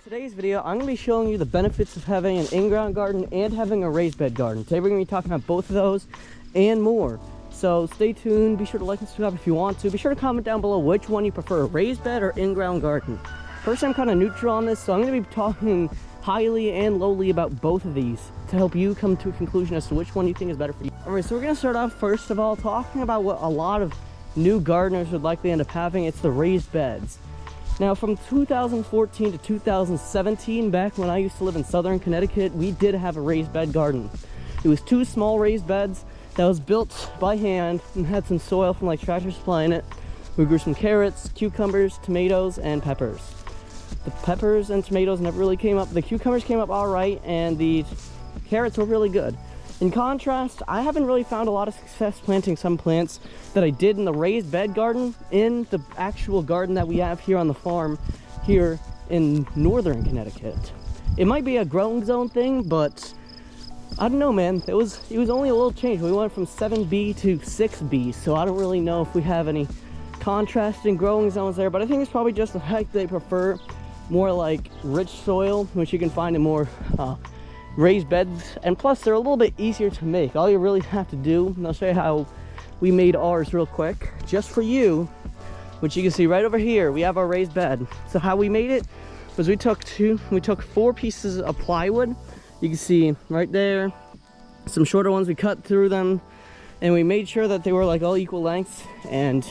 today's video, I'm going to be showing you the benefits of having an in-ground garden and having a raised bed garden. Today we're going to be talking about both of those and more. So stay tuned, be sure to like and subscribe if you want to. Be sure to comment down below which one you prefer, raised bed or in-ground garden. First, I'm kind of neutral on this, so I'm going to be talking highly and lowly about both of these to help you come to a conclusion as to which one you think is better for you. Alright, so we're going to start off first of all talking about what a lot of new gardeners would likely end up having. It's the raised beds. Now, from 2014 to 2017, back when I used to live in southern Connecticut, we did have a raised bed garden. It was 2 small raised beds that was built by hand and had some soil from like Tractor Supply in it. We grew some carrots, cucumbers, tomatoes, and peppers. The peppers and tomatoes never really came up. The cucumbers came up all right, and the carrots were really good. In contrast, I haven't really found a lot of success planting some plants that I did in the raised bed garden in the actual garden that we have here on the farm here in northern Connecticut. It might be a growing zone thing, but I don't know, man. It was only a little change. We went from 7B to 6B, so I don't really know if we have any contrasting growing zones there, but I think it's probably just the fact they prefer more like rich soil, which you can find in more raised beds, and plus they're a little bit easier to make. All you really have to do, and I'll show you how we made ours real quick just for you, which you can see right over here. We have our raised bed. So how we made it was we took 4 pieces of plywood. You can see right there, some shorter ones, we cut through them, and we made sure that they were like all equal lengths, and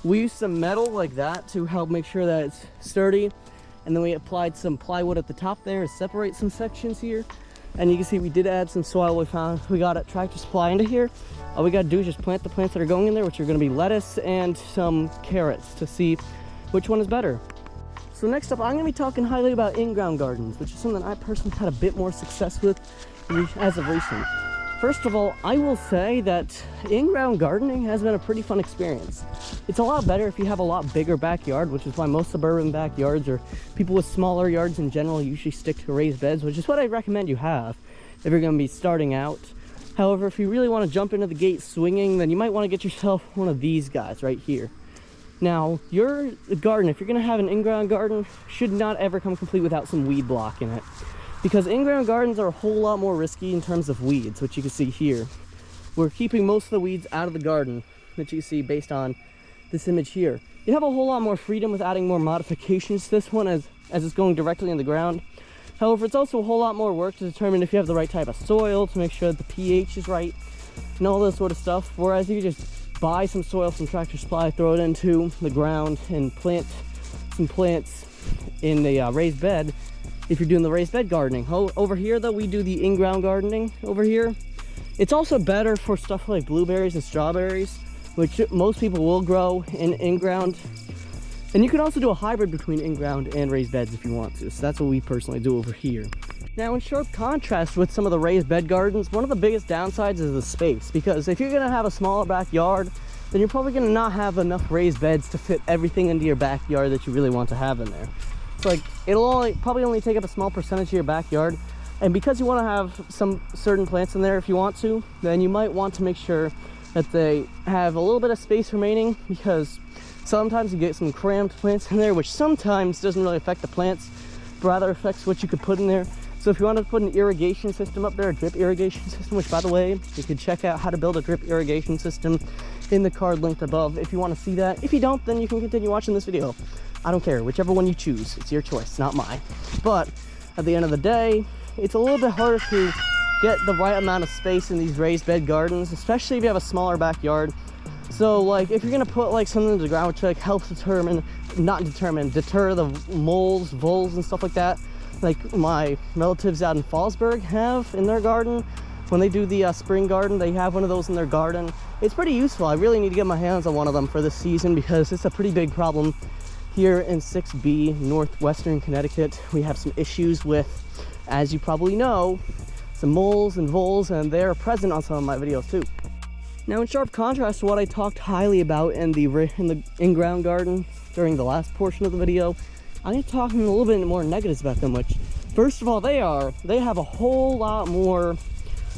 we used some metal like that to help make sure that it's sturdy. And then we applied some plywood at the top there to separate some sections here. And you can see we did add some soil we got at Tractor Supply into here. All we got to do is just plant the plants that are going in there, which are going to be lettuce and some carrots, to see which one is better. So next up, I'm going to be talking highly about in-ground gardens, which is something I personally had a bit more success with as of recent. First of all, I will say that in-ground gardening has been a pretty fun experience. It's a lot better if you have a lot bigger backyard, which is why most suburban backyards or people with smaller yards in general usually stick to raised beds, which is what I recommend you have if you're going to be starting out. However, if you really want to jump into the gate swinging, then you might want to get yourself one of these guys right here. Now, your garden, if you're going to have an in-ground garden, should not ever come complete without some weed block in it. Because in-ground gardens are a whole lot more risky in terms of weeds, which you can see here. We're keeping most of the weeds out of the garden, which you can see based on this image here. You have a whole lot more freedom with adding more modifications to this one as it's going directly in the ground. However, it's also a whole lot more work to determine if you have the right type of soil, to make sure that the pH is right, and all this sort of stuff. Whereas you just buy some soil from Tractor Supply, throw it into the ground, and plant some plants in the raised bed, if you're doing the raised bed gardening. Over here though, we do the in-ground gardening over here. It's also better for stuff like blueberries and strawberries, which most people will grow in-ground. And you can also do a hybrid between in-ground and raised beds if you want to. So that's what we personally do over here. Now, in sharp contrast with some of the raised bed gardens, one of the biggest downsides is the space. Because if you're gonna have a smaller backyard, then you're probably gonna not have enough raised beds to fit everything into your backyard that you really want to have in there. Like, it'll probably only take up a small percentage of your backyard, and because you want to have some certain plants in there if you want to, then you might want to make sure that they have a little bit of space remaining, because sometimes you get some crammed plants in there, which sometimes doesn't really affect the plants, but rather affects what you could put in there. So if you want to put an irrigation system up there, a drip irrigation system, which by the way, you can check out how to build a drip irrigation system in the card linked above if you want to see that. If you don't, then you can continue watching this video. I don't care, whichever one you choose, it's your choice, not mine. But at the end of the day, it's a little bit harder to get the right amount of space in these raised bed gardens, especially if you have a smaller backyard. So like, if you're gonna put like something into the ground which like helps deter the moles, voles, and stuff like that, like my relatives out in Fallsburg have in their garden. When they do the spring garden, they have one of those in their garden. It's pretty useful. I really need to get my hands on one of them for this season, because it's a pretty big problem. Here in 6B, northwestern Connecticut, we have some issues with, as you probably know, some moles and voles, and they're present on some of my videos too. Now, in sharp contrast to what I talked highly about in the in-ground garden during the last portion of the video, I'm going to talk a little bit more negatives about them, which, first of all, they have a whole lot more,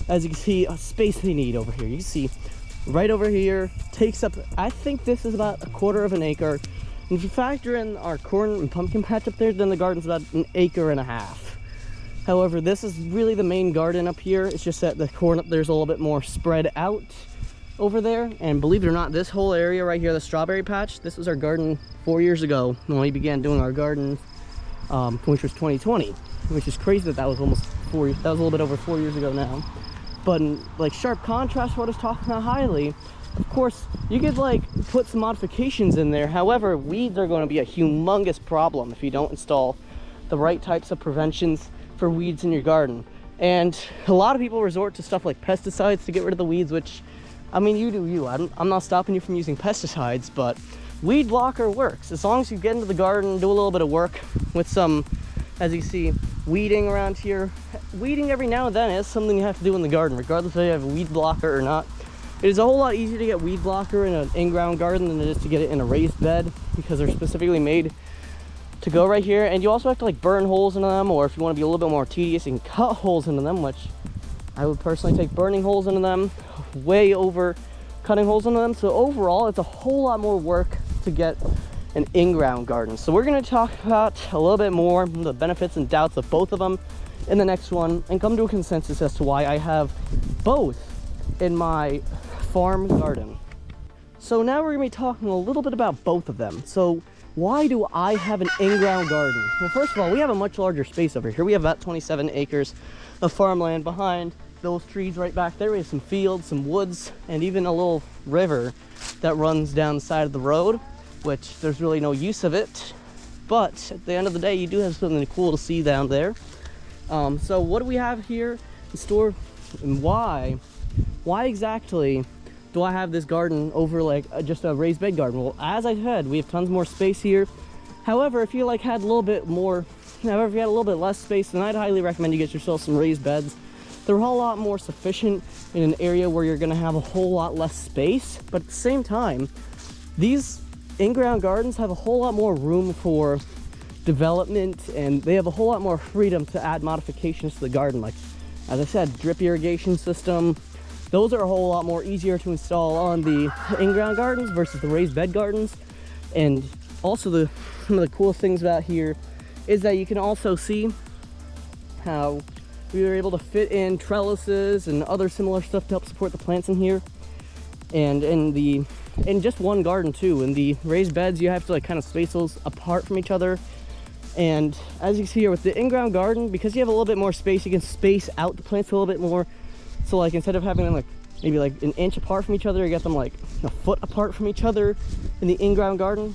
as you can see, space they need over here. You can see right over here takes up, I think this is about 1/4 of an acre. If you factor in our corn and pumpkin patch up there, then the garden's about 1.5 acres. However, this is really the main garden up here. It's just that the corn up there's a little bit more spread out over there. And believe it or not, this whole area right here, the strawberry patch, this was our garden 4 years ago when we began doing our garden, which was 2020, which is crazy that was almost 4 years. That was a little bit over 4 years ago now. But in like sharp contrast to what I was talking about highly, of course, you could like put some modifications in there. However, weeds are going to be a humongous problem if you don't install the right types of preventions for weeds in your garden. And a lot of people resort to stuff like pesticides to get rid of the weeds, which, I mean, you do you. I'm not stopping you from using pesticides, but weed blocker works. As long as you get into the garden, do a little bit of work with some, as you see, weeding around here. Weeding every now and then is something you have to do in the garden, regardless if you have a weed blocker or not. It is a whole lot easier to get weed blocker in an in-ground garden than it is to get it in a raised bed, because they're specifically made to go right here. And you also have to like burn holes into them, or if you want to be a little bit more tedious, you can cut holes into them, which I would personally take burning holes into them way over cutting holes into them. So overall, it's a whole lot more work to get an in-ground garden. So we're going to talk about a little bit more the benefits and doubts of both of them in the next one, and come to a consensus as to why I have both in my farm garden. So now we're going to be talking a little bit about both of them. So why do I have an in-ground garden? Well, first of all, we have a much larger space over here. We have about 27 acres of farmland. Behind those trees right back there, we have some fields, some woods, and even a little river that runs down the side of the road, which there's really no use of it. But at the end of the day, you do have something cool to see down there. So what do we have here in store, and why exactly do I have this garden over like just a raised bed garden? Well, as I said, we have tons more space here. However, if you like had a little bit more, however, if you had a little bit less space, then I'd highly recommend you get yourself some raised beds. They're a whole lot more sufficient in an area where you're gonna have a whole lot less space. But at the same time, these in-ground gardens have a whole lot more room for development, and they have a whole lot more freedom to add modifications to the garden. Like, as I said, drip irrigation system. Those are a whole lot more easier to install on the in-ground gardens versus the raised bed gardens. And also some of the coolest things about here is that you can also see how we were able to fit in trellises and other similar stuff to help support the plants in here. And in just one garden too. In the raised beds, you have to like kind of space those apart from each other. And as you see here with the in-ground garden, because you have a little bit more space, you can space out the plants a little bit more. So like instead of having them like maybe like an inch apart from each other, you get them like a foot apart from each other in the in-ground garden.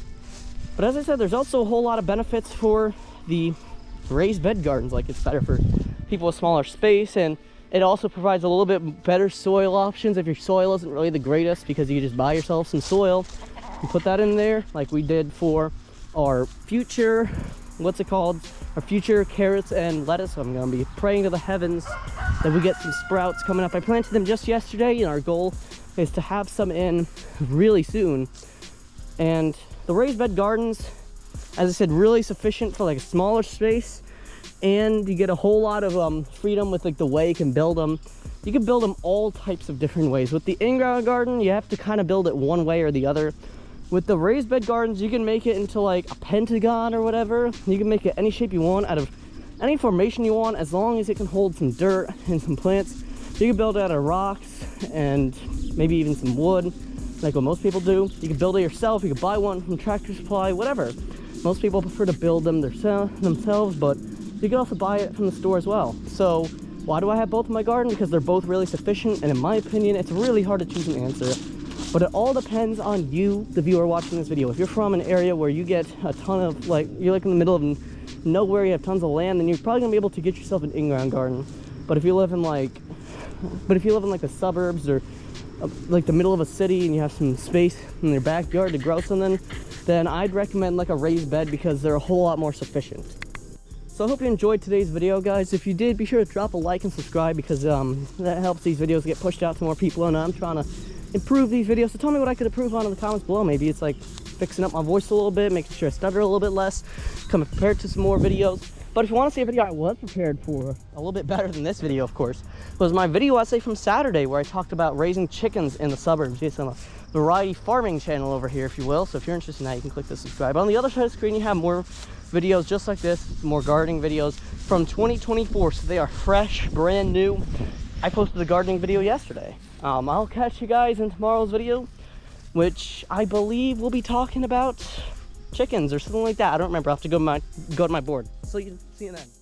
But as I said, there's also a whole lot of benefits for the raised bed gardens. Like, it's better for people with smaller space, and it also provides a little bit better soil options if your soil isn't really the greatest, because you can just buy yourself some soil and put that in there, like we did for our future, our future carrots and lettuce. I'm gonna be praying to the heavens that we get some sprouts coming up. I planted them just yesterday, and our goal is to have some in really soon. And the raised bed gardens, as I said, really sufficient for like a smaller space, and you get a whole lot of freedom with like the way you can build them. You can build them all types of different ways. With the in-ground garden, you have to kind of build it one way or the other. With the raised bed gardens, you can make it into like a pentagon or whatever. You can make it any shape you want, out of any formation you want, as long as it can hold some dirt and some plants. You can build it out of rocks and maybe even some wood, like what most people do. You can build it yourself. You can buy one from Tractor Supply, whatever. Most people prefer to build them themselves, but you can also buy it from the store as well. So why do I have both in my garden? Because they're both really sufficient, and in my opinion, it's really hard to choose an answer. But it all depends on you, the viewer watching this video. If you're from an area where you get a ton of, like, you're like in the middle of nowhere, you have tons of land, then you're probably gonna be able to get yourself an in-ground garden. But if you live in like the suburbs, or like the middle of a city, and you have some space in your backyard to grow something, then I'd recommend like a raised bed, because they're a whole lot more sufficient. So I hope you enjoyed today's video, guys. If you did, be sure to drop a like and subscribe, because that helps these videos get pushed out to more people, and I'm trying to improve these videos. So tell me what I could improve on in the comments below. Maybe it's like fixing up my voice a little bit, making sure I stutter a little bit less, coming prepared to some more videos. But if you want to see a video I was prepared for, a little bit better than this video, of course, was my video essay from Saturday where I talked about raising chickens in the suburbs. Yes, on a variety farming channel over here, if you will. So if you're interested in that, you can click the subscribe. On the other side of the screen, you have more videos just like this, more gardening videos from 2024. So they are fresh, brand new. I posted a gardening video yesterday. I'll catch you guys in tomorrow's video, which I believe we'll be talking about chickens or something like that. I don't remember. I'll have to go to my board. So you see you then.